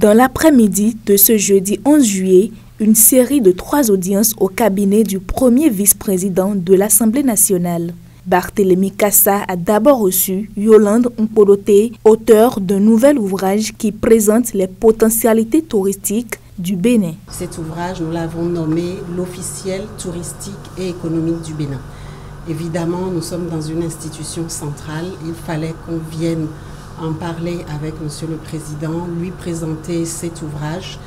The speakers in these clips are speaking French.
Dans l'après-midi de ce jeudi 11 juillet, une série de 3 audiences au cabinet du premier vice-président de l'Assemblée nationale. Barthélémy Kassa a d'abord reçu Yolande Nkoloté, auteur d'un nouvel ouvrage qui présente les potentialités touristiques du Bénin. Cet ouvrage, nous l'avons nommé l'officiel touristique et économique du Bénin. Évidemment, nous sommes dans une institution centrale. Il fallait qu'on vienne en parler avec Monsieur le Président, lui présenter cet ouvrage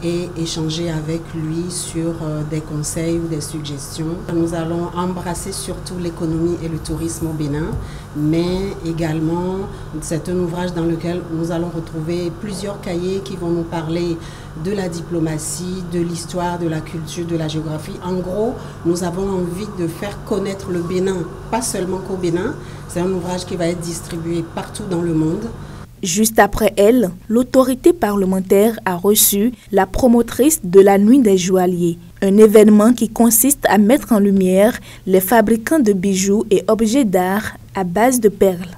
et échanger avec lui sur des conseils ou des suggestions. Nous allons embrasser surtout l'économie et le tourisme au Bénin, mais également c'est un ouvrage dans lequel nous allons retrouver plusieurs cahiers qui vont nous parler de la diplomatie, de l'histoire, de la culture, de la géographie. En gros, nous avons envie de faire connaître le Bénin, pas seulement qu'au Bénin. C'est un ouvrage qui va être distribué partout dans le monde. Juste après elle, l'autorité parlementaire a reçu la promotrice de la Nuit des Joailliers, un événement qui consiste à mettre en lumière les fabricants de bijoux et objets d'art à base de perles.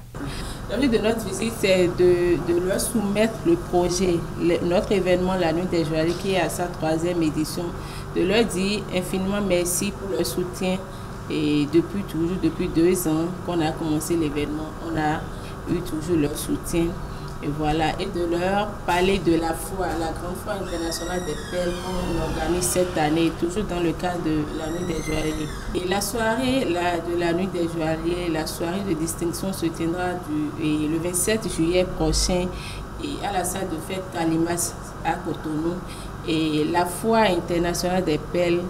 L'objet de notre visite, c'est de leur soumettre le projet, notre événement, la Nuit des Joailliers, qui est à sa 3e édition, de leur dire infiniment merci pour leur soutien. Et depuis 2 ans qu'on a commencé l'événement, on a eu toujours leur soutien. Et voilà, et de leur parler de la foi, la grande foi internationale des perles qu'on organise cette année, toujours dans le cadre de la Nuit des Joailliers. Et la soirée de la Nuit des Joailliers, la soirée de distinction se tiendra le 27 juillet prochain et à la salle de fête Kalimas à Cotonou. Et la foi internationale des perles,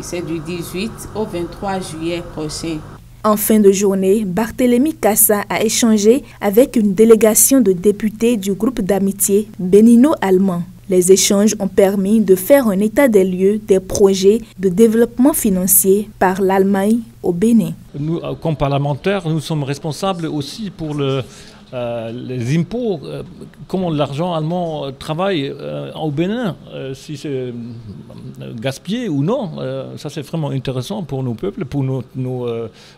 c'est du 18 au 23 juillet prochain. En fin de journée, Barthélémy Kassa a échangé avec une délégation de députés du groupe d'amitié bénino-allemand. Les échanges ont permis de faire un état des lieux des projets de développement financier par l'Allemagne au Bénin. Nous, comme parlementaires, nous sommes responsables aussi pour les impôts, comment l'argent allemand travaille au Bénin, si c'est gaspillé ou non. Ça c'est vraiment intéressant pour nos peuples, pour nos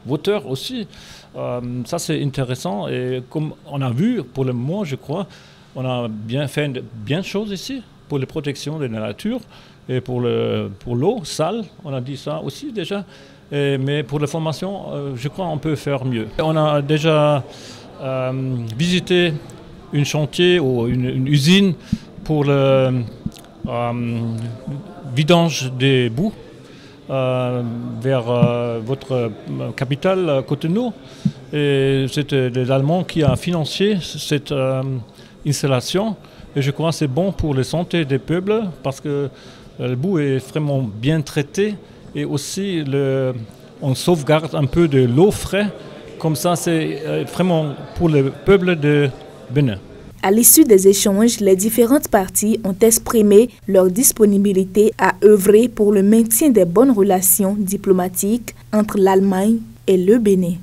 voteurs aussi. Ça c'est intéressant et comme on a vu pour le moment, je crois, on a bien fait bien de choses ici pour la protection de la nature et pour l'eau sale, on a dit ça aussi déjà. Mais pour la formation, je crois qu'on peut faire mieux. On a déjà visiter un chantier ou une usine pour le vidange des boues vers votre capitale Cotonou. Et c'est les Allemands qui ont financé cette installation. Et je crois que c'est bon pour la santé des peuples parce que le boue est vraiment bien traité et aussi on sauvegarde un peu de l'eau fraîche. Comme ça, c'est vraiment pour le peuple de Bénin. À l'issue des échanges, les différentes parties ont exprimé leur disponibilité à œuvrer pour le maintien des bonnes relations diplomatiques entre l'Allemagne et le Bénin.